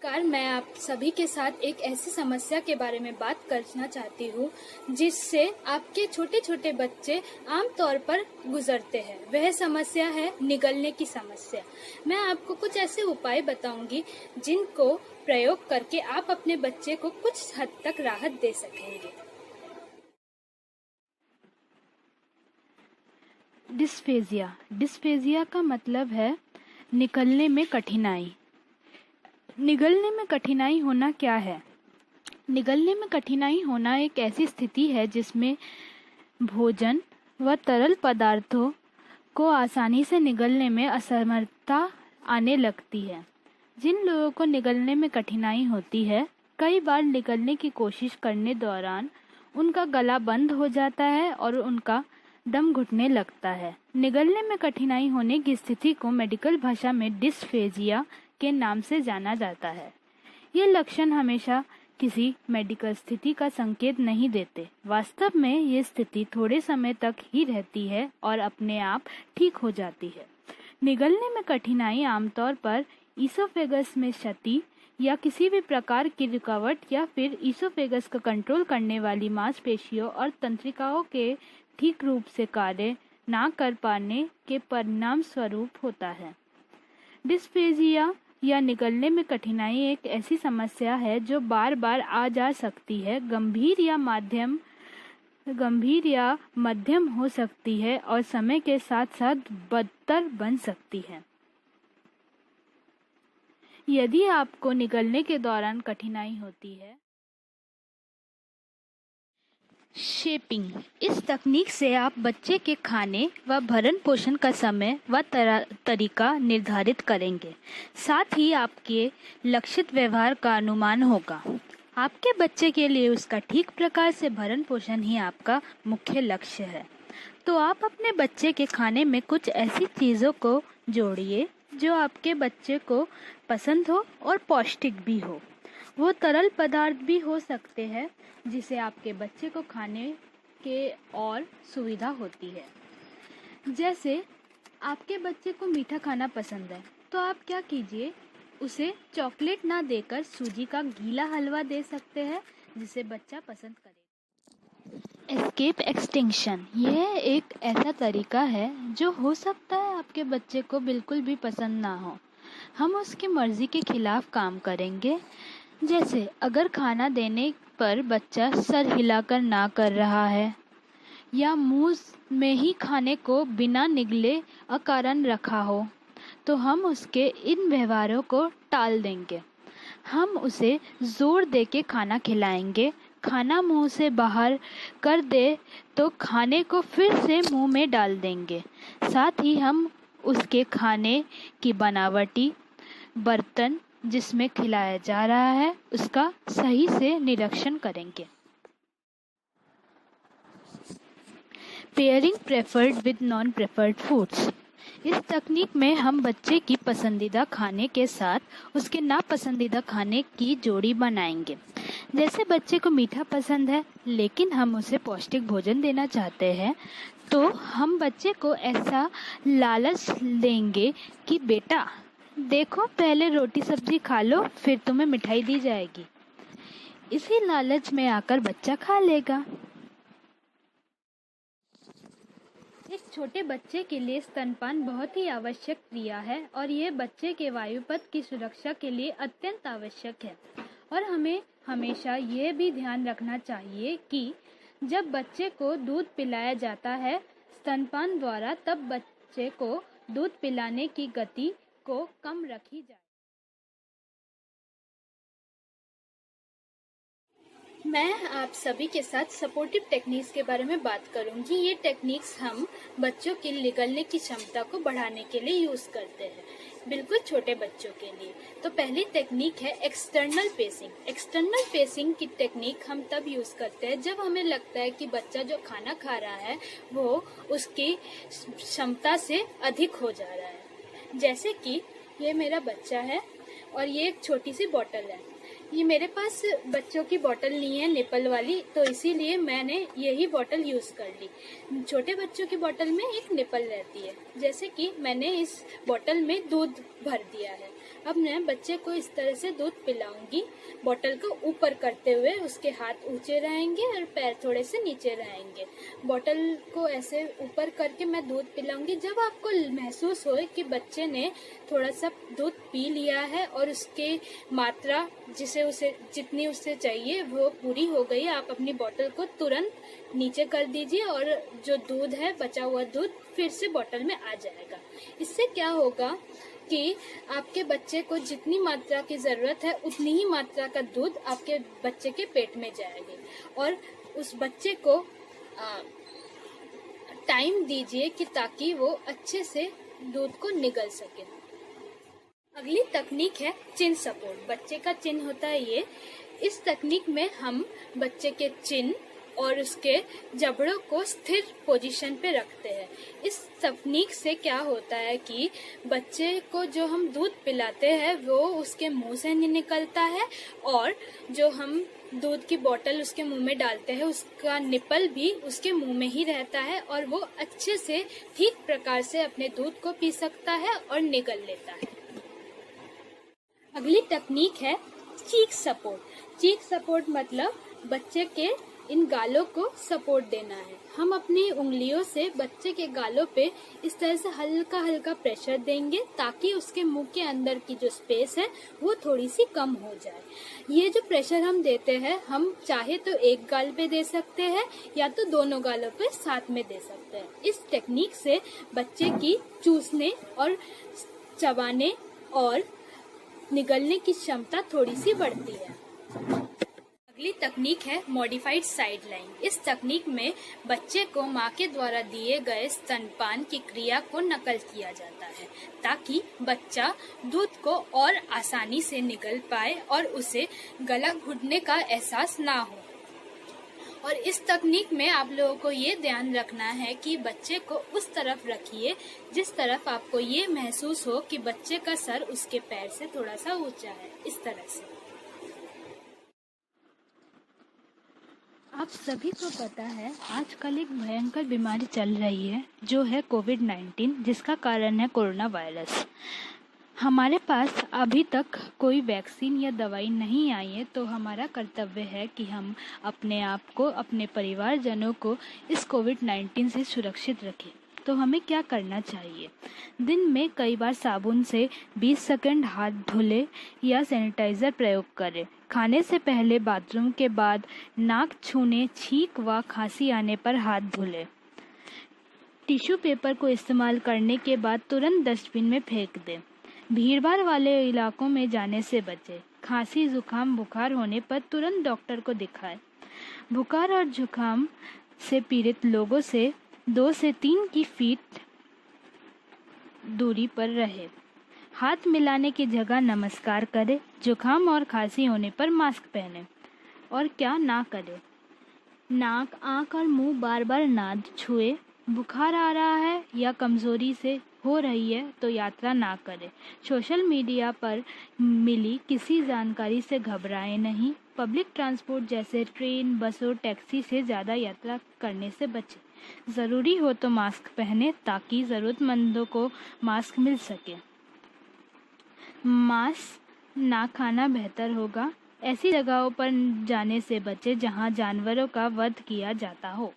नमस्कार, मैं आप सभी के साथ एक ऐसी समस्या के बारे में बात करना चाहती हूँ जिससे आपके छोटे छोटे बच्चे आमतौर पर गुजरते हैं। वह समस्या है निगलने की समस्या। मैं आपको कुछ ऐसे उपाय बताऊंगी जिनको प्रयोग करके आप अपने बच्चे को कुछ हद तक राहत दे सकेंगे। डिस्फेजिया का मतलब है निकलने में कठिनाई। निगलने में कठिनाई होना क्या है? निगलने में कठिनाई होना एक ऐसी स्थिति है जिसमें भोजन व तरल पदार्थों को आसानी से निगलने में असमर्थता आने लगती है। जिन लोगों को निगलने में कठिनाई होती है, कई बार निगलने की कोशिश करने दौरान उनका गला बंद हो जाता है और उनका दम घुटने लगता है। निगलने में कठिनाई होने की स्थिति को मेडिकल भाषा में डिस्फेजिया के नाम से जाना जाता है। ये लक्षण हमेशा किसी मेडिकल स्थिति का संकेत नहीं देते। वास्तव में ये स्थिति थोड़े समय तक ही रहती है और अपने आप ठीक हो जाती है। निगलने में कठिनाई आमतौर पर ईसोफेगस में क्षति या किसी भी प्रकार की रुकावट या फिर ईसोफेगस का कंट्रोल करने वाली मांसपेशियों और तंत्रिकाओं के ठीक रूप से कार्य ना कर पाने के परिणाम स्वरूप होता है। डिस्फेजिया या निगलने में कठिनाई एक ऐसी समस्या है जो बार बार आ जा सकती है, गंभीर या मध्यम हो सकती है और समय के साथ साथ बदतर बन सकती है। यदि आपको निगलने के दौरान कठिनाई होती है, शेपिंग। इस तकनीक से आप बच्चे के खाने व भरण पोषण का समय व तरीका निर्धारित करेंगे। साथ ही आपके लक्षित व्यवहार का अनुमान होगा। आपके बच्चे के लिए उसका ठीक प्रकार से भरण पोषण ही आपका मुख्य लक्ष्य है। तो आप अपने बच्चे के खाने में कुछ ऐसी चीज़ों को जोड़िए जो आपके बच्चे को पसंद हो और पौष्टिक भी हो। वो तरल पदार्थ भी हो सकते हैं जिसे आपके बच्चे को खाने के और सुविधा होती है। जैसे आपके बच्चे को मीठा खाना पसंद है तो आप क्या कीजिए, उसे चॉकलेट ना देकर सूजी का गीला हलवा दे सकते हैं जिसे बच्चा पसंद करे। एस्केप एक्सटिंक्शन, यह एक ऐसा तरीका है जो हो सकता है आपके बच्चे को बिल्कुल भी पसंद ना हो। हम उसकी मर्जी के खिलाफ काम करेंगे। जैसे अगर खाना देने पर बच्चा सर हिलाकर ना कर रहा है या मुंह में ही खाने को बिना निगले अकारण रखा हो, तो हम उसके इन व्यवहारों को टाल देंगे। हम उसे जोर दे के खाना खिलाएंगे। खाना मुंह से बाहर कर दे तो खाने को फिर से मुंह में डाल देंगे। साथ ही हम उसके खाने की बनावटी, बर्तन जिसमें खिलाया जा रहा है, उसका सही से निरीक्षण करेंगे। Pairing preferred with non preferred foods. इस तकनीक में हम बच्चे की पसंदीदा खाने के साथ उसके नापसंदीदा खाने की जोड़ी बनाएंगे। जैसे बच्चे को मीठा पसंद है लेकिन हम उसे पौष्टिक भोजन देना चाहते हैं, तो हम बच्चे को ऐसा लालच देंगे कि बेटा देखो, पहले रोटी सब्जी खा लो, फिर तुम्हें मिठाई दी जाएगी। इसी लालच में आकर बच्चा खा लेगा। एक छोटे बच्चे के लिए स्तनपान बहुत ही आवश्यक क्रिया है और ये बच्चे के वायुपथ की सुरक्षा के लिए अत्यंत आवश्यक है। और हमें हमेशा ये भी ध्यान रखना चाहिए कि जब बच्चे को दूध पिलाया जाता है स्तनपान द्वारा, तब बच्चे को दूध पिलाने की गति को कम रखी जाए। मैं आप सभी के साथ सपोर्टिव टेक्निक्स के बारे में बात करूंगी। ये टेक्निक्स हम बच्चों की निगलने की क्षमता को बढ़ाने के लिए यूज करते हैं, बिल्कुल छोटे बच्चों के लिए। तो पहली टेक्निक है एक्सटर्नल पेसिंग। एक्सटर्नल पेसिंग की टेक्निक हम तब यूज करते हैं जब हमें लगता है कि बच्चा जो खाना खा रहा है वो उसकी क्षमता से अधिक हो जा रहा है। जैसे कि ये मेरा बच्चा है और ये एक छोटी सी बोतल है। ये मेरे पास बच्चों की बोतल नहीं है निपल वाली, तो इसीलिए मैंने यही बोतल यूज कर ली। छोटे बच्चों की बोतल में एक निपल रहती है। जैसे कि मैंने इस बोतल में दूध भर दिया है। अब मैं बच्चे को इस तरह से दूध पिलाऊंगी, बोतल को ऊपर करते हुए। उसके हाथ ऊंचे रहेंगे और पैर थोड़े से नीचे रहेंगे। बोतल को ऐसे ऊपर करके मैं दूध पिलाऊंगी। जब आपको महसूस हो कि बच्चे ने थोड़ा सा दूध पी लिया है और उसकी मात्रा जितनी उसे चाहिए वो पूरी हो गई, आप अपनी बोतल को तुरंत नीचे कर दीजिए और जो दूध है, बचा हुआ दूध फिर से बोतल में आ जाएगा। इससे क्या होगा कि आपके बच्चे को जितनी मात्रा की जरूरत है उतनी ही मात्रा का दूध आपके बच्चे के पेट में जाएगी। और उस बच्चे को टाइम दीजिए कि ताकि वो अच्छे से दूध को निगल सके। अगली तकनीक है चिन सपोर्ट। बच्चे का चिन होता है ये। इस तकनीक में हम बच्चे के चिन और उसके जबड़ों को स्थिर पोजीशन पे रखते हैं। इस तकनीक से क्या होता है कि बच्चे को जो हम दूध पिलाते हैं वो उसके मुंह से नहीं निकलता है, और जो हम दूध की बोतल उसके मुंह में डालते हैं उसका निपल भी उसके मुंह में ही रहता है, और वो अच्छे से ठीक प्रकार से अपने दूध को पी सकता है और निगल लेता है। अगली तकनीक है चीक सपोर्ट। चीक सपोर्ट मतलब बच्चे के इन गालों को सपोर्ट देना है। हम अपनी उंगलियों से बच्चे के गालों पे इस तरह से हल्का हल्का प्रेशर देंगे ताकि उसके मुंह के अंदर की जो स्पेस है वो थोड़ी सी कम हो जाए। ये जो प्रेशर हम देते हैं, हम चाहे तो एक गाल पे दे सकते हैं या तो दोनों गालों पे साथ में दे सकते हैं। इस टेक्निक से बच्चे की चूसने और चबाने और निगलने की क्षमता थोड़ी सी बढ़ती है। अगली तकनीक है मॉडिफाइड साइडलाइन। इस तकनीक में बच्चे को मां के द्वारा दिए गए स्तनपान की क्रिया को नकल किया जाता है ताकि बच्चा दूध को और आसानी से निगल पाए और उसे गला घुटने का एहसास ना हो। और इस तकनीक में आप लोगों को ये ध्यान रखना है कि बच्चे को उस तरफ रखिए जिस तरफ आपको ये महसूस हो कि बच्चे का सर उसके पैर से थोड़ा सा ऊंचा है, इस तरह से। आप सभी को पता है आजकल एक भयंकर बीमारी चल रही है जो है कोविड-19, जिसका कारण है कोरोना वायरस। हमारे पास अभी तक कोई वैक्सीन या दवाई नहीं आई है, तो हमारा कर्तव्य है कि हम अपने आप को, अपने परिवारजनों को इस कोविड-19 से सुरक्षित रखें। तो हमें क्या करना चाहिए? दिन में कई बार साबुन से 20 सेकंड हाथ धुले या सैनिटाइज़र प्रयोग करें। खाने से पहले, बाथरूम के बाद, नाक छूने, छींक व खांसी आने पर हाथ धुलें। टिश्यू पेपर को इस्तेमाल करने के बाद तुरंत डस्टबिन में फेंक दें। भीड़भाड़ वाले इलाकों में जाने से बचें। खांसी, जुकाम, बुखार होने पर तुरंत डॉक्टर को दिखाएं। बुखार और जुकाम से पीड़ित लोगों से 2 से 3 फीट दूरी पर रहे। हाथ मिलाने की जगह नमस्कार करें। जुकाम और खांसी होने पर मास्क पहनें। और क्या ना करें? नाक, आँख और मुंह बार बार ना छुए। बुखार आ रहा है या कमजोरी से हो रही है तो यात्रा ना करें। सोशल मीडिया पर मिली किसी जानकारी से घबराएं नहीं। पब्लिक ट्रांसपोर्ट जैसे ट्रेन, बसों, टैक्सी से ज़्यादा यात्रा करने से बचें। ज़रूरी हो तो मास्क पहने ताकि ज़रूरतमंदों को मास्क मिल सके। मांस ना खाना बेहतर होगा। ऐसी जगहों पर जाने से बचें जहां जानवरों का वध किया जाता हो।